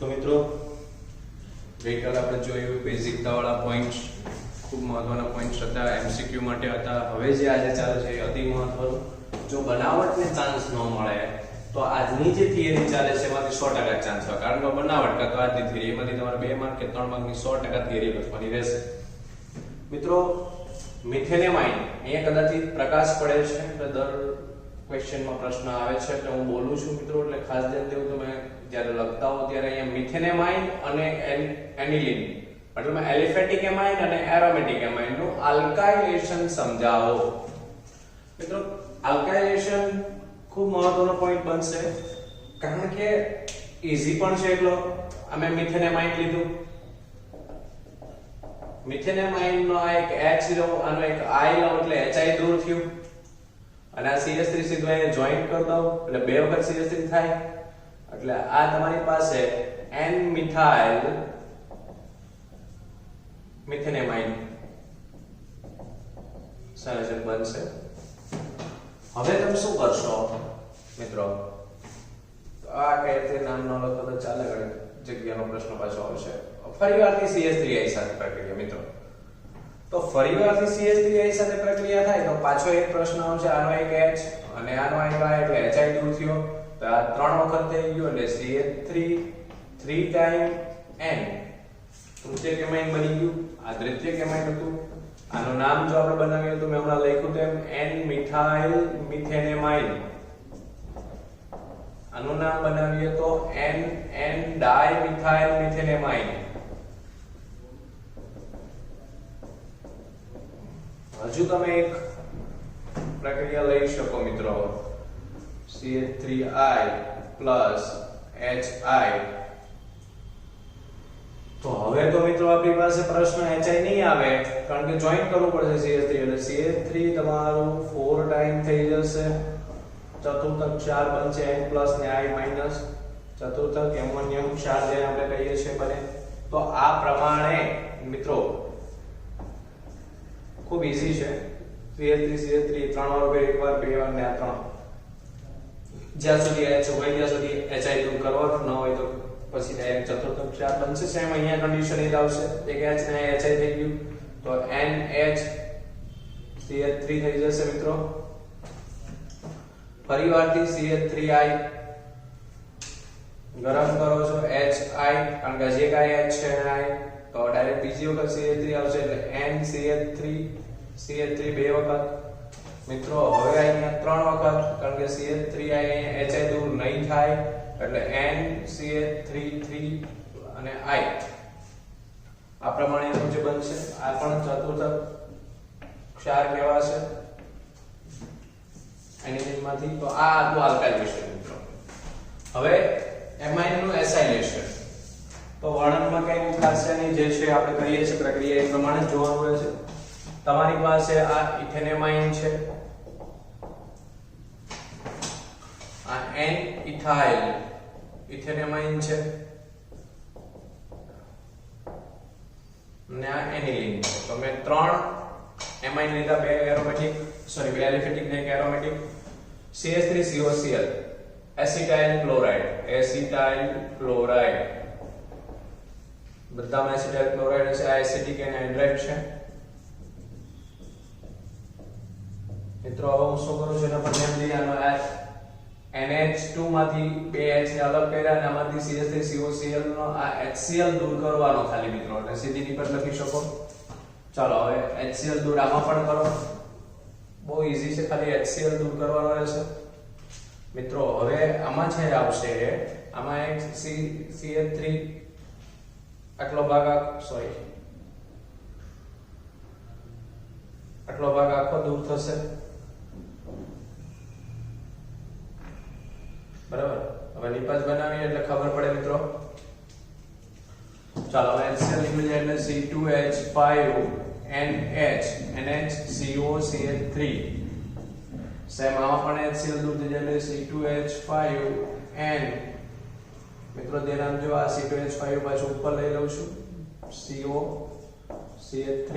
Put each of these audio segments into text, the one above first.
તો મિત્રો ગઈકાલે આપણે જોયું બેઝિકતાવાળા પોઈન્ટ, ખૂબ મહત્વના પોઈન્ટ હતા, એમસીક્યુ માટે હતા. હવે જે આજે ચાલે છે એ અતિ મહત્વનું. જો બનાવટને ચાન્સ ન મળે તો આજની જે થિયરી ચાલે છે એમાંથી 100% ચાન્સ હોય, કારણ કે બનાવટ કાં તો આજની થિયરી એમાંથી તમારે 2 માર્ક કે 3 માર્કની 100% થિયરી લખવાની રહેશે. મિત્રો મિથેનેમાઇન અહીંયા કદાચિત પ્રકાશ પડે છે એટલે દર ક્વેશ્ચનમાં પ્રશ્ન આવે છે એટલે હું બોલું છું મિત્રો, એટલે ખાસ ધ્યાન દેવું. તમે જ્યારે લખતા હો ત્યારે અહીંયા મિથેનેમાઇન અને એનિલિન મતલબ એલિફેટિક એમાઇન અને એરોમેટિક એમાઇન નું આલ્કાઇલેશન સમજાવો. મિત્રો આલ્કાઇલેશન ખૂબ મહત્વનો પોઈન્ટ બનશે, કારણ કે ઈઝી પણ છે એટલો. અમે મિથેનેમાઇન લીધું, મિથેનેમાઇન નો એક H લો, આનો એક I લો એટલે HI દૂર થયું, અને આ CH3 સીધું અહીંયા જોઈન્ટ કરી દઉં એટલે 2 વખત CH3 થાય, એટલે આ તમારી પાસે N મિથાઇલ મિથેનેમાઇન સંયોજન બનશે. હવે તમે શું કરશો મિત્રો? આ કઈ રીતે નામ ન લખો તો ચાલે, ઘણી જગ્યાનો પ્રશ્ન પાછો આવશે. ફરીવારથી CH3I સાથે પ્રક્રિયા મિત્રો, તો ફરીવારથી CH3I સાથે પ્રક્રિયા થાય તો પાછો એક પ્રશ્ન આવશે, આનો એક H અને આનો એક I એટલે HI દૂર થયો, તો આ 3 વખત થઈ ગયો એટલે CH3 3 ટાઈમ N તૃતીયક એમાઇન બની ગયું. આ દ્વિતીયક એમાઇન હતું, આનું નામ જો આપણે બનાવીએ તો મેં હમણાં લખ્યું તેમ N મિથાઇલ મિથેનેમાઇન. આનું નામ બનાવીએ તો N ડાઇમિથાઇલ મિથેનેમાઇન. હજુ તમે એક પ્રક્રિયા લઈ શકો મિત્રો, CH3I HI. તો હવે તો મિત્રો આપણી પાસે પ્રશ્ન HI નહીં આવે, કારણ કે જોઈન્ટ કરવું પડશે CH3 એટલે CH3 તમારું 4 ટાઈમ થઈ જશે, ચતુર્થક 4 બનશે N પ્લસ ને I માઈનસ, ચતુર્થક એમોનિયમ ક્ષાર જે આપણે કહીએ છીએ બને. તો આ પ્રમાણે મિત્રો ખૂબ ઈઝી છે. CH3 3 વાર બે વાર 2 વાર ને આ 3, જ્યાં સુધી H હોય ત્યાં સુધી HI દૂર કરવાનું, ન હોય તો પછી ડાયરેક્ટ ચતુર્થક ક્ષાર બનશે. સેમ અહીંયા કન્ડિશન એ જ આવશે, એક H ને HI થઈ ગયું તો NH CH3 થઈ જશે મિત્રો. ફરીવારથી CH3I ગરમ કરો છો HI, કારણ કે જે કાંઈ H છે ને I, તો ડાયરેક્ટ બીજી વખત CH3 આવશે એટલે NCH3 2 વખત મિત્રો. હવે અહીંયા 3 વખત, કારણ કે CH3I અહીંયા HI દૂર નહીં થાય એટલે NCH3 3 અને I. આ પ્રમાણેનું જે બનશે આ પણ ચતુર્થક ક્ષાર કહેવાશે એનિલિનમાંથી. તો આ હતું આલ્કાઇલેશન મિત્રો. હવે એમાઇન નું એસાઇલેશન તો વર્ણનમાં કઈ ખાસ છે નહીં, જે છે આપણે કરીએ છીએ પ્રક્રિયા એ પ્રમાણે જોવાનું રહેશે. તમારી પાસે આ ઇથેનેમાઇન છે, આ N ઇથાઇલ ઇથેનેમાઇન છે, અને આ એનિલિન છે. તો મેં 3 એમાઇન લીધા, 2 એરોમેટિક સોરી 2 એલિફેટિક ને 1 એરોમેટિક. CH3COCl એસિટાઇલ ક્લોરાઇડ બધામાં એસિટાઇલ ક્લોરાઇડ છે. આ એસિડિક એનહાઇડ્રેટ છે મિત્રો. હવે હું શું કરું છું એના પર ધ્યાન દઈએ. આનો NH2 માંથી 2 H ને અલગ કર્યા અને આમાંથી CH3COCl નો આ HCl દૂર કરવાનો ખાલી મિત્રો, એટલે સીધી નીકળ લખી શકો. ચાલો હવે HCl દૂર આમાં પણ કરો, બહુ ઈઝી છે, ખાલી HCl દૂર કરવાનો રહેશે મિત્રો. હવે આમાં છે આવશે, આમાં એક CH3 આટલો ભાગ આટલો ભાગ આખો દૂર થશે બરાબર. હવે નિપાત બનાવીએ એટલે ખબર પડે મિત્રો. ચાલો હવે HCl નીકળી જાય એટલે C2H5 NH સેમ આમાં પણ HCl દૂર થઈ જાય એટલે C2H5N મિત્રો. ધ્યાન જો આ C2H5 પાછું ઉપર લઈ લઉં છું, COCH3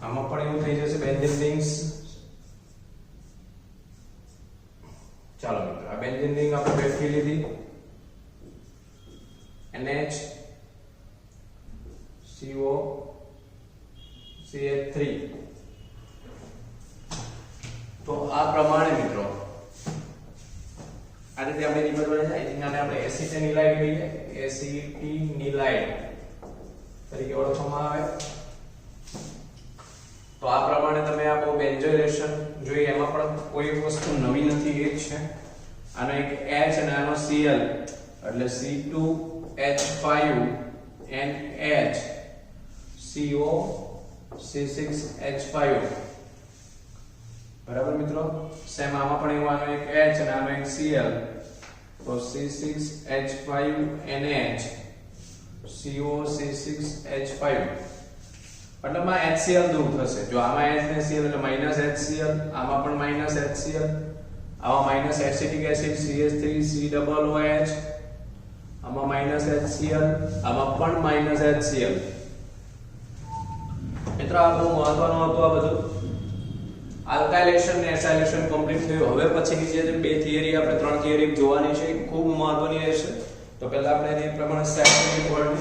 આમાં પણ એવું થઈ જશે બેન્ઝીન રિંગ્સ. ચાલો મિત્રો આ બેન્ઝીન રિંગ આપણે બેઠી લીધી. COCH3. તો આ પ્રમાણે મિત્રો આ રીતે આપણે નિબંધ બને છે. આને આપણે એસિટેનિલાઇડ કહીએ, એસિટિનિલાઇડ તરીકે ઓળખવામાં આવે. તો આ પ્રમાણે તમે આપો બેન્ઝોઇલેશન જોઈએ. એમાં પણ કોઈ વસ્તુ નવી નથી, એ જ છે. આનો એક H અને આનો Cl એટલે C2H5NH COC6H5. બરાબર મિત્રો. સેમ આમાં પણ એવું, આનો એક H અને આનો એક Cl તો C6H5NH COC6H5. મતલબમાં HCl દૂર થશે. જો આમાં H ને Cl એટલે -HCl, આમાં પણ -HCl, આમાં માઈનસ એસિટિક એસિડ CH3COOH, આમાં -HCl, આમાં પણ -HCl. મિત્રો આ બહુ મહત્વનું હતું. આ બધું આલ્કાઇલેશન ને એસાઇલેશન કમ્પ્લીટ થયું. હવે પછીની જે બે થિયરી આપણે ત્રણ થિયરી જોવાની છે ખૂબ મહત્વની રહેશે. તો પહેલા આપણે એ પ્રમાણે સ્ટેટિક વર્ડ,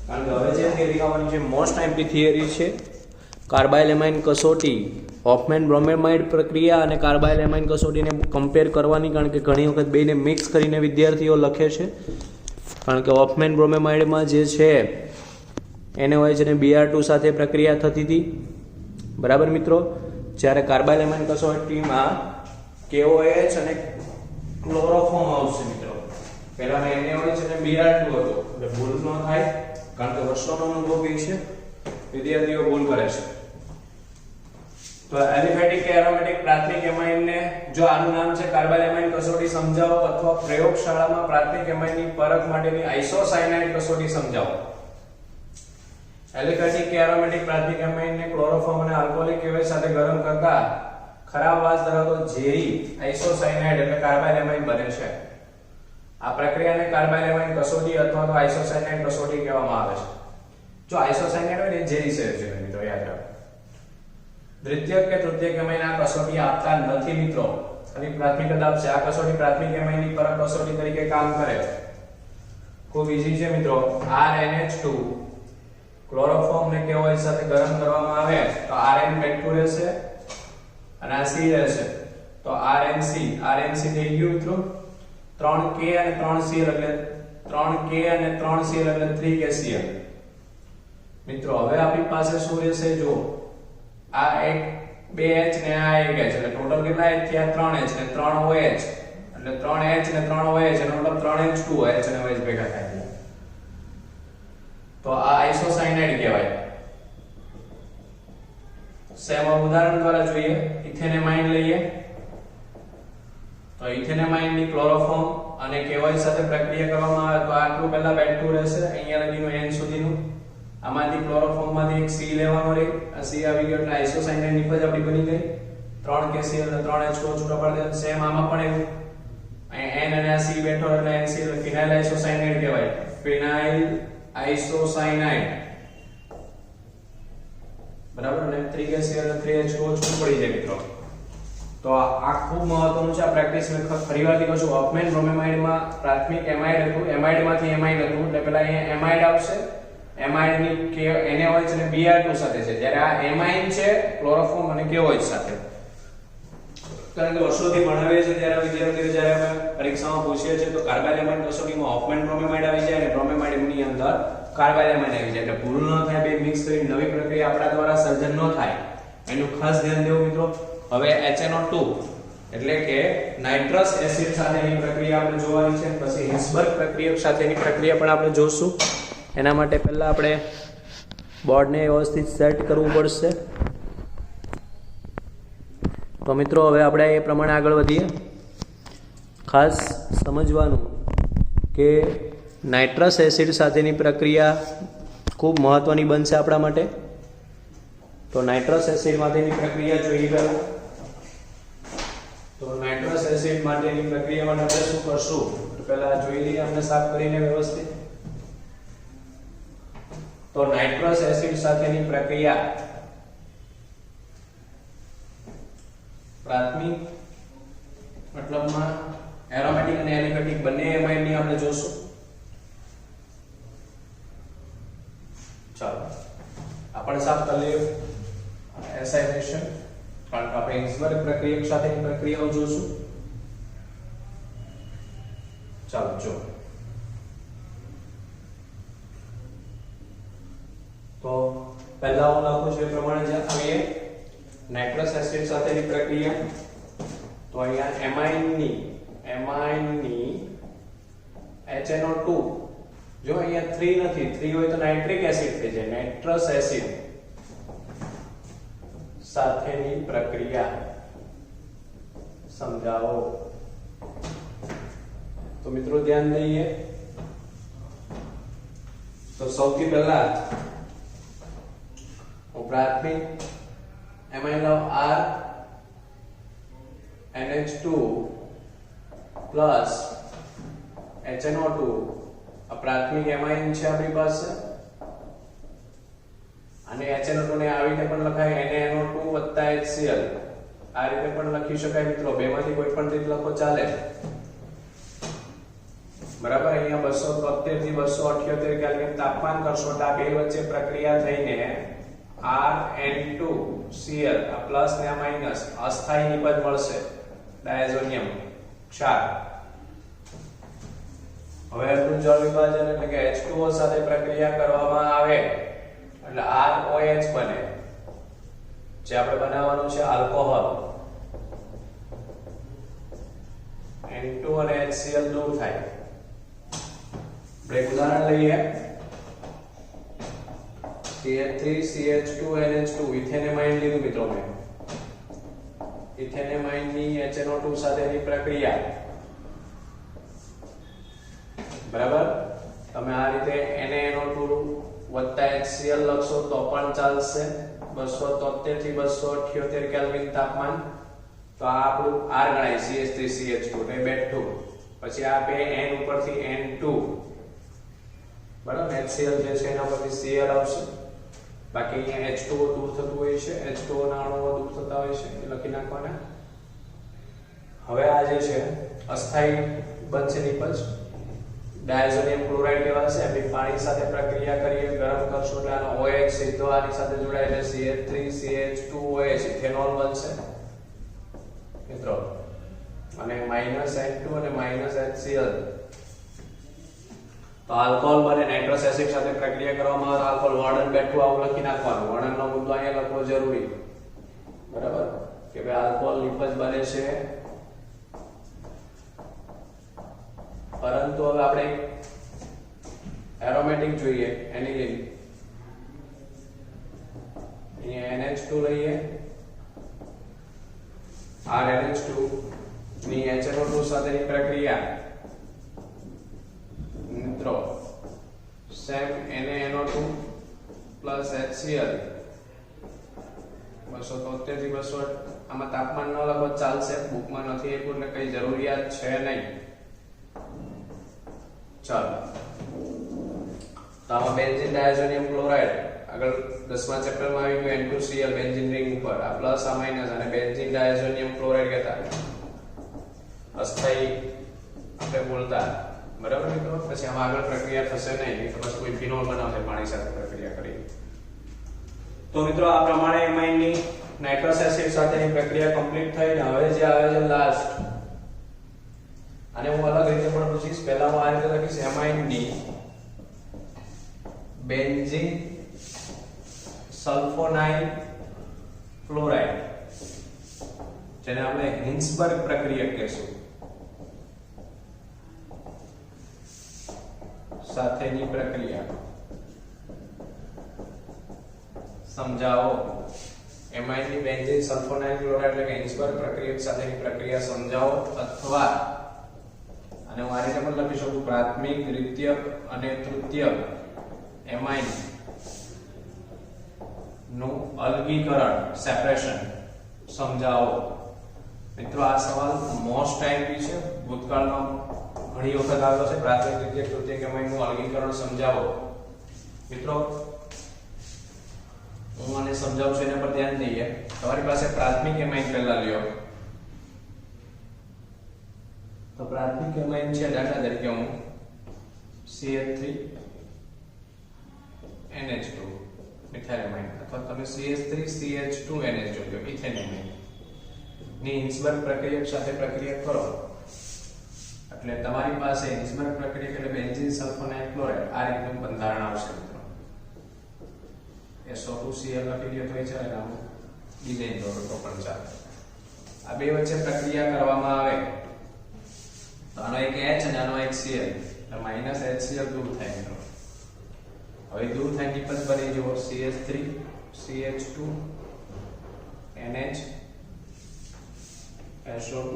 કારણ કે હવે જે થિયરી આવવાની છે મોસ્ટ આઈમ્પી થિયરી છે કાર્બાઇલેમાઇન કસોટી, હોફમેન બ્રોમેમાઇડ પ્રક્રિયા અને કાર્બાઇલેમાઇન કસોટીને કમ્પેર કરવાની. કારણ કે ઘણી વખત બેને મિક્સ કરીને વિદ્યાર્થીઓ લખે છે. કારણ કે હોફમેન બ્રોમેમાઇડમાં જે છે NaOH અને Br2 સાથે પ્રક્રિયા થતી હતી. બરાબર મિત્રો. જ્યારે કાર્બાઇલેમાઇન કસોટીમાં KOH અને ક્લોરોફોર્મ આવશે મિત્રો. પહેલામાં NaOH અને Br2 હતો એટલે ભૂલ ન થાય, કારણ કે વર્ષોનો અનુભવ છે, વિદ્યાર્થીઓ ભૂલ કરે છે. તો એલિફેટિક કે એરોમેટિક પ્રાથમિક એમાઇનને, જો આનું નામ છે કાર્બાઇલેમાઇન કસોટી સમજાવો અથવા પ્રયોગશાળામાં પ્રાથમિક એમાઇનની પરખ માટેની આઇસોસાયનાઇડ કસોટી સમજાવો. એલિફેટિક કે એરોમેટિક પ્રાથમિક એમાઇનને ક્લોરોફોર્મ અને આલ્કોહોલિક KOH સાથે ગરમ કરતા ખરાબ વાસ ધરાવતો ઝેરી આઇસોસાયનાઇડ એટલે કાર્બાઇલેમાઇન બને છે. આ પ્રક્રિયાને કાર્બાઇલેમાઇન કસોટી અથવા તો આઇસોસાયનાઇડ કસોટી કહેવામાં આવે છે. જો આઇસોસાયનાઇડ હોય ને ઝેરી છે મિત્રો, યાદ રાખો. દ્વિતીયક કે તૃતીયક એમાઇન આ કસોટી આપતા નથી મિત્રો, ખાલી પ્રાથમિક જ આપશે. આ કસોટી પ્રાથમિક એમાઇનની પરખ કસોટી તરીકે કામ કરે. ખૂબ ઈઝી છે મિત્રો. RNH2 ક્લોરોફોર્મ ને KOH સાથે ગરમ કરવામાં આવે તો Rn બેઠું રહેશે અને આ C રહેશે તો RNC થઈ ગયું મિત્રો. 3K અને 3Cl એટલે 3K અને 3Cl એટલે 3KCl. મિત્રો હવે આપણી પાસે શું રહેશે? જો આ એક 2H ને આ 1H એટલે ટોટલ કેટલા H થયા? 3H ને 3OH એટલે 3H ને 3OH એનો મતલબ 3H2 H અને OH ભેગા થાય તો આ આઇસોસાયનાઇડ કહેવાય. સેમ ઉદાહરણ દ્વારા જોઈએ. ઇથેનેમાઇન લઈએ તો ઇથેનેમાઇનની ક્લોરોફોર્મ અને KOH સાથે પ્રક્રિયા કરવામાં આવે તો આટલું પહેલા બેઠું રહેશે, અહીંયા લગીનું N સુધીનું. આમાંથી ક્લોરોફોર્મમાંથી એક C લેવાનો રહે, આ C આવી ગયો એટલે આઇસોસાયનાઇડ નિપજ આપણી બની ગઈ. 3KCl અને 3H2O છૂટા પાડી દે. સેમ આમાં પણ એવું અહીં N અને આ C બેઠો એટલે NCl ફિનાઇલ આઇસોસાયનાઇડ કહેવાય. ફિનાઇલ આઇસોસાયનાઇડ બરાબર. અને 3KCl અને 3H2O છૂટું પડી જાય મિત્રો. તો આ ખૂબ મહત્વનું છે. આ પ્રેક્ટિસ મેં ફરીવારથી કહું છું. હોફમેન બ્રોમેમાઇડમાં પ્રાથમિક એમાઇડ હતું, એમાઇડમાંથી એમાઇડ હતું એટલે પહેલા અહીંયા એમાઇડ આવશે. એમાઇડની NaOH અને Br2 સાથે છે, જ્યારે આ એમાઇન છે ક્લોરોફોર્મ અને KOH સાથે. કારણ કે વર્ષોથી ભણાવીએ છીએ ત્યારે વિદ્યાર્થીઓ જ્યારે અમે પરીક્ષામાં પૂછીએ છીએ તો કાર્બાઇલેમાઇન કસોટીમાં હોફમેન બ્રોમેમાઇડ આવી જાય અને બ્રોમેમાઇડની અંદર કાર્બાઇલેમાઇન આવી જાય એટલે ભૂલ ન થાય, બે મિક્સ કરી નવી પ્રક્રિયા આપણા દ્વારા સર્જન ન થાય, એનું ખાસ ધ્યાન દેવું મિત્રો. હવે HNO2 એટલે કે નાઇટ્રસ એસિડ સાથેની પ્રક્રિયા આપણે જોવાની છે. પછી હિન્સબર્ગ પ્રક્રિયા સાથેની પ્રક્રિયા પણ આપણે જોશું. એના માટે પહેલા આપણે બોર્ડને વ્યવસ્થિત સેટ કરવું પડશે. તો મિત્રો હવે આપણે એ પ્રમાણે આગળ વધીએ. ખાસ સમજવાનું કે નાઇટ્રસ એસિડ સાથેની પ્રક્રિયા ખૂબ મહત્વની બનશે આપણા માટે. તો નાઇટ્રસ એસિડ માટેની પ્રક્રિયા જોઈએ પહેલા. તો નાઇટ્રસ એસિડ માટેની પ્રક્રિયા માટે આપણે શું કરશું? તો પહેલા જોઈ લઈએ આપણે સાફ કરીને વ્યવસ્થિત. તો નાઇટ્રસ એસિડ સાથેની પ્રક્રિયા પ્રાથમિક મતલબમાં એરોમેટિક અને એલિફેટિક બંને એમાઇનની આપણે જોશું. ચાલો આપણે સાફ કરી લઈએ એસાઇનેશન, કારણ કે આપણે હિન્સબર્ગ પ્રક્રિયક સાથેની પ્રક્રિયાઓ જોશું. ચાલો જો તો પહેલા હું લખું છું એ પ્રમાણે જે આવીએ નાઇટ્રસ એસિડ સાથેની પ્રક્રિયા. તો અહીંયા એમાઇનની HNO2, જો અહીંયા 3 નથી, 3 હોય તો નાઇટ્રિક એસિડ થઈ જાય. નાઇટ્રસ એસિડ સાથેની પ્રક્રિયા સમજાવો. તો મિત્રો ધ્યાન દઈએ તો સૌથી પહેલા હું પ્રાથમિક એમાઇન લઉં R NH2 પ્લસ HNO2. આ પ્રાથમિક એમાઇન છે આપણી પાસે, અને HNO2 ને આવી રીતે પણ લખાય NaNO2 HCl. આ રીતે પણ લખી શકાય મિત્રો, બેમાંથી કોઈ પણ રીત લખો ચાલે. બરાબર. અહીંયા 273 થી 278 કેલ્વિન તાપમાન કરશો એટલે આ બે વચ્ચે પ્રક્રિયા થઈને RN2Cl આ પ્લસ ને આ માઈનસ અસ્થાયી નિપજ મળશે, ડાયઝોનિયમ ક્ષાર. હવે અર્ધું જળ વિભાજન એટલે કે H2O સાથે પ્રક્રિયા કરવામાં આવે એટલે ROH બને, જે આપણે બનાવવાનું છે આલ્કોહોલ. N2 અને HCl દૂર થાય. એક ઉદાહરણ લઈએ, CH3CH2 NH2 ઇથેનેમાઇન લીધું મિત્રો મેં. ઇથેનેમાઇન ની HNO2 સાથેની પ્રક્રિયા. બરાબર. તમે આ રીતે NaNO2 HCl લખશો તો પણ ચાલશે. 273 થી 278 કેલ્વિન તાપમાન. તો આ આપણું R ગણાય, CH3CH2 ને બેઠું. પછી આ બે N ઉપરથી N2, બરાબર. HCl જે છે એના પરથી Cl આવશે. બાકી અહીંયા H2O દૂર થતું હોય છે, H2O ના અણુઓ દૂર થતા હોય છે, એ લખી નાખવાના. હવે આ જે છે અસ્થાયી બનશે નિપજ, ડાયઝોનિયમ ક્લોરાઇડ કહેવાશે. એની પાણી સાથે પ્રક્રિયા કરીએ, ગરમ કરશો એટલે આનો OH સીધો આની સાથે જોડાય એટલે CH3CH2OH ઇથેનોલ બનશે મિત્રો. અને -N2 અને -HCl તો આલ્કોહોલ બને. નાઇટ્રસ એસિડ સાથે પ્રક્રિયા કરવામાં આવે આલ્કોહોલ. વર્ણન બેઠું આવું લખી નાખવાનું. વર્ણનનો મુદ્દો અહીંયા લખવો જરૂરી, બરાબર, કે ભાઈ આલ્કોહોલ નિપજ બને છે. પરંતુ હવે આપણે એરોમેટિક જોઈએ, એનિલિન. અહીંયા NH2 લઈએ, RNH2 ની HNO2 સાથેની પ્રક્રિયા મિત્રો સેમ NaNO2 પ્લસ HCl 273 થી 200. આમાં તાપમાન ન લખો ચાલશે, બુકમાં નથી આપ્યું એટલે કઈ જરૂરિયાત છે નહીં. ચાલો, તો આમાં બેન્ઝીન ડાયઝોનિયમ ક્લોરાઇડ આગળ 10મા ચેપ્ટરમાં આવી ગયું. N2Cl બેન્ઝીન રિંગ ઉપર, આ પ્લસ આ માઈનસ, અને બેન્ઝીન ડાયઝોનિયમ ક્લોરાઇડ કહેતા અસ્થાયી આપણે બોલતા, બરાબર મિત્રો. પછી આમાં આગળ પ્રક્રિયા થશે નહીં, તો પછી કોઈ ફિનોલ બનાવશે પાણી સાથે પ્રક્રિયા કરી. તો મિત્રો આ પ્રમાણે એમાઇનની નાઇટ્રસ એસિડ સાથેની પ્રક્રિયા કમ્પ્લીટ થઈ. ને હવે જે આવે છે લાસ્ટ, અને હું અલગ રીતે પણ પૂછીશ. પહેલા હું આ રીતે લખીશ એમાઇનની બેન્ઝીન સલ્ફોનાઇલ ક્લોરાઇડ, જેને આપણે હિન્સબર્ગ પ્રક્રિયા કહેશું, સાથેની પ્રક્રિયા સમજાવો. એમાઇનની બેન્ઝીન સલ્ફોનાઇલ ક્લોરાઇડ એટલે કે હિન્સબર્ગ પ્રક્રિયક સાથેની પ્રક્રિયા સમજાવો. અથવા અને હું આ રીતે પણ લખી શકું, પ્રાથમિક, દ્વિતીયક અને તૃતીયક એમાઇન નું અલગીકરણ, સેપરેશન સમજાવો. મિત્રો આ સવાલ મોસ્ટ ટાઈમલી છે, ભૂતકાળમાં ઘણી વખત આવ્યો છે. પ્રાથમિક, દ્વિતીયક, તૃતીયક એમાઇન નું અલગીકરણ સમજાવો. મિત્રો હું આને સમજાવું છું, એના પર ધ્યાન દઈએ. તમારી પાસે પ્રાથમિક એમાઇન પહેલા લ્યો. તો પ્રાથમિક એમાઇન છે, દાખલા તરીકે હું CH3NH2 મિથાઇલેમાઇન, અથવા તમે CH3CH2NH જોજો ઇથેનેમાઇન ની હિન્સબર્ગ પ્રક્રિયક સાથે પ્રક્રિયા કરો એટલે તમારી પાસે હિન્સબર્ગ પ્રક્રિયક એટલે બેન્ઝીન સલ્ફોનાઇલ ક્લોરાઇડ આ રીતનું બંધારણ આવશે મિત્રો. SO2Cl લખી દો તો ચાલે, નામ ડિઝાઇન દોરો તો પણ ચાલે. આ બે વચ્ચે પ્રક્રિયા કરવામાં આવે તો આનો એક H અને આનો એક Cl એટલે -HCl દૂર થાય મિત્રો. હવે દૂર થાય નિપજ બની જુઓ CH3 CH2 NH SO2.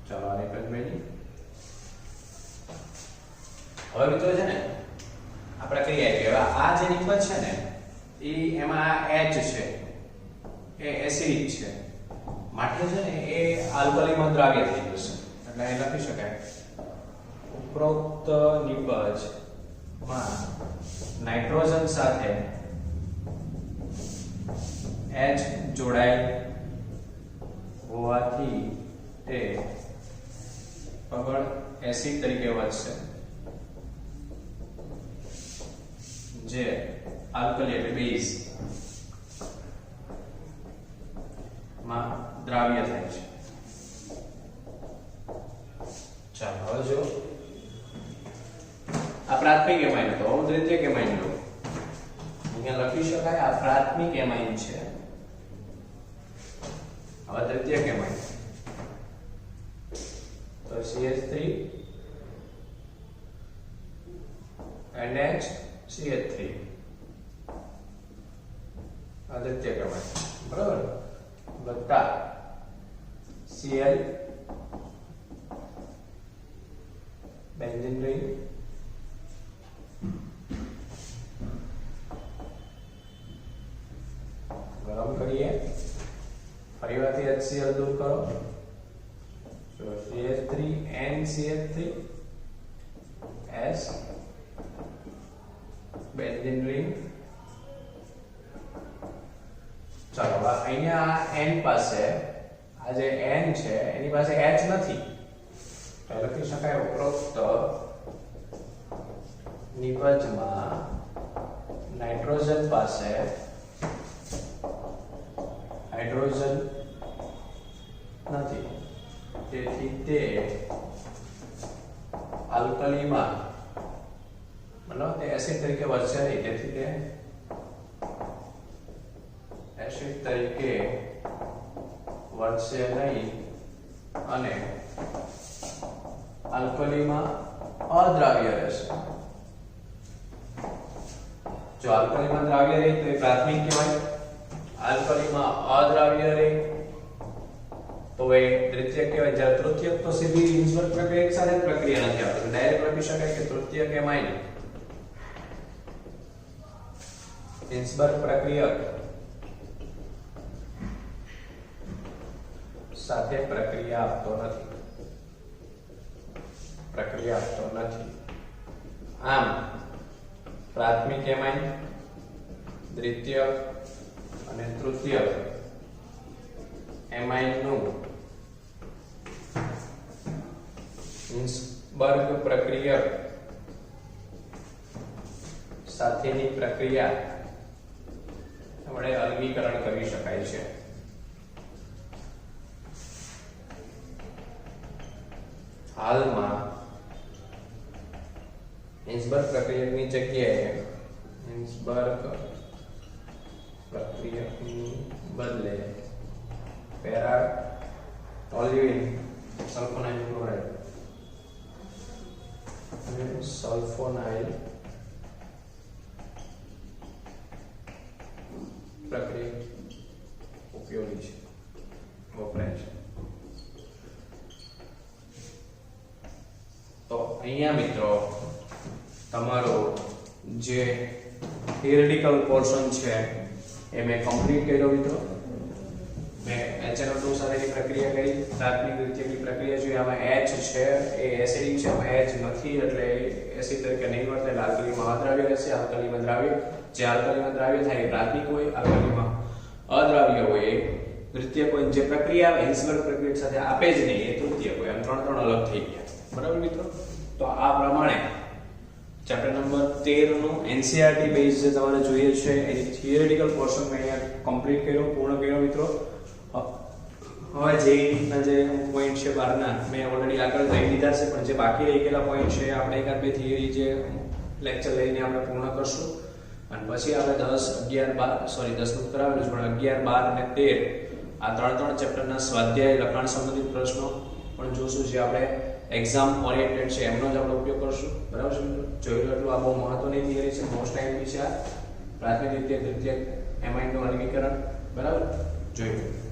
ચાલો આ નિપજ બની. હવે મિત્રો છે ને આપણે કઈ આવી હવે આ જે નિપજ છે ને એ એમાં H છે એ એસિડિક છે માટે છે ને એ આલ્કલીમાં દ્રાવ્ય થઈ જશે એટલે એ લખી શકાય ઉપરોક્ત નિપજમાં નાઇટ્રોજન સાથે H જોડાયેલ હોવાથી તે પ્રબળ એસિડ તરીકે વર્તશે જે આલ્કલી એટલે બેઝ માં દ્રાવ્ય થાય છે. ચાલો હવે જો આ પ્રાથમિક એમાઇન તો દ્વિતીયક એમાઇન લો. અહીંયા લખી શકાય આ પ્રાથમિક એમાઇન છે. હવે દ્વિતીયક એમાઇન તો CH3 NH CH3 આ દ્વિતીયક એમાઇન બરાબર વત્તા Cl બેન્ઝીન રિંગ ગરમ કરીએ ફરીવાથી HCl દૂર કરો તો CH3 NCH3 S benzene ring. ચાલો અહીંયા N પાસે આ જે N છે એની પાસે H નથી તો લખી શકાય ઉપરોક્ત નિપજમાં નાઇટ્રોજન પાસે હાઇડ્રોજન નથી તેથી તે આલ્કલીમાં મતલબ તે એસિડ તરીકે વર્તે નહીં તેથી તે એસિડ તરીકે વર્તશે નહીં અને આલ્કલીમાં અદ્રાવ્ય રહેશે. જો આલ્કલીમાં દ્રાવ્ય રહે તો એ પ્રાથમિક કહેવાય, આલ્કલીમાં અદ્રાવ્ય રહે તો એ દ્વિતીયક કહેવાય. જ્યારે તૃતીયક તો સીધી હિન્સબર્ગ પ્રક્રિયા સાથે પ્રક્રિયા નથી આવતી, ડાયરેક્ટ લખી શકાય કે તૃતીયક એમાઇન હિન્સબર્ગ પ્રક્રિયક સાથે પ્રક્રિયા આપતો નથી. આમ પ્રાથમિક એમાઇન, દ્વિતીયક અને તૃતીયક એમાઇન નું હિન્સબર્ગ પ્રક્રિયક સાથેની પ્રક્રિયા વડે અલગીકરણ કરી શકાય છે. હાલમાં હિન્સબર્ગ પ્રક્રિયકની જગ્યાએ હિન્સબર્ગ પ્રક્રિયકની બદલે પેરા ટોલ્યુઇન સલ્ફોનાઇલ ક્લોરાઇડ અને સલ્ફોનાઇલ પ્રક્રિયા ઉપયોગી છે, વપરાય છે. તો અહીંયા મિત્રો તમારો જે થિયરિટિકલ પોર્શન છે એ મેં કમ્પ્લીટ કર્યો મિત્રો. મેં HNO2 સાથેની પ્રક્રિયા કરી, પ્રાથમિક દ્વિતીયકની પ્રક્રિયા જોઈ. આમાં H છે એ એસિડિક છે, આમાં H નથી એટલે એસિડ તરીકે નહીં વર્તે, એટલે આલ્કલીમાં અદ્રાવ્ય રહેશે. આલ્કલીમાં દ્રાવ્ય જે આલ્કલીમાં દ્રાવ્ય થાય એ પ્રાથમિક હોય, આલ્કલીમાં અદ્રાવ્ય હોય એ દ્વિતીયક હોય. જે પ્રક્રિયા આવે હિન્સબર્ગ પ્રક્રિયક સાથે આપે જ નહીં એ તૃતીયક હોય. આમ ત્રણ ત્રણ અલગ થઈ ગયા. બરાબર મિત્રો? તો આ પ્રમાણે 13 નું NCERT બેઝ જે તમારે જોઈએ છે એ થિયરિટિકલ પોર્શન મેં અહીંયા કમ્પ્લીટ કર્યો, પૂર્ણ કર્યો મિત્રો. હવે JEE ના જે પોઈન્ટ છે બહારના મેં ઓલરેડી આગળ લઈ લીધા છે, પણ જે બાકી રહી ગયેલા પોઈન્ટ છે આપણે એકાદ બે થિયરી જે લેક્ચર લઈને આપણે પૂર્ણ કરશું. અને પછી આપણે 10, 11, 12 સોરી 10 નું કરાવેલું છે, પણ 11, 12 અને 13 આ ત્રણ ચેપ્ટરના સ્વાધ્યાય લખાણ સંબંધિત પ્રશ્નો પણ જોશું, જે આપણે એક્ઝામ ઓરિએન્ટેડ છે એમનો જ આપણે ઉપયોગ કરશું. બરાબર છે મિત્રો? જોઈ લો એટલું આ બહુ મહત્વની થિયરી છે, મોસ્ટ ટાઈમ છે આ પ્રાથમિક દ્વિતીય તૃતીય એમાઇનનું વર્ગીકરણ. બરાબર, જોઈ લો.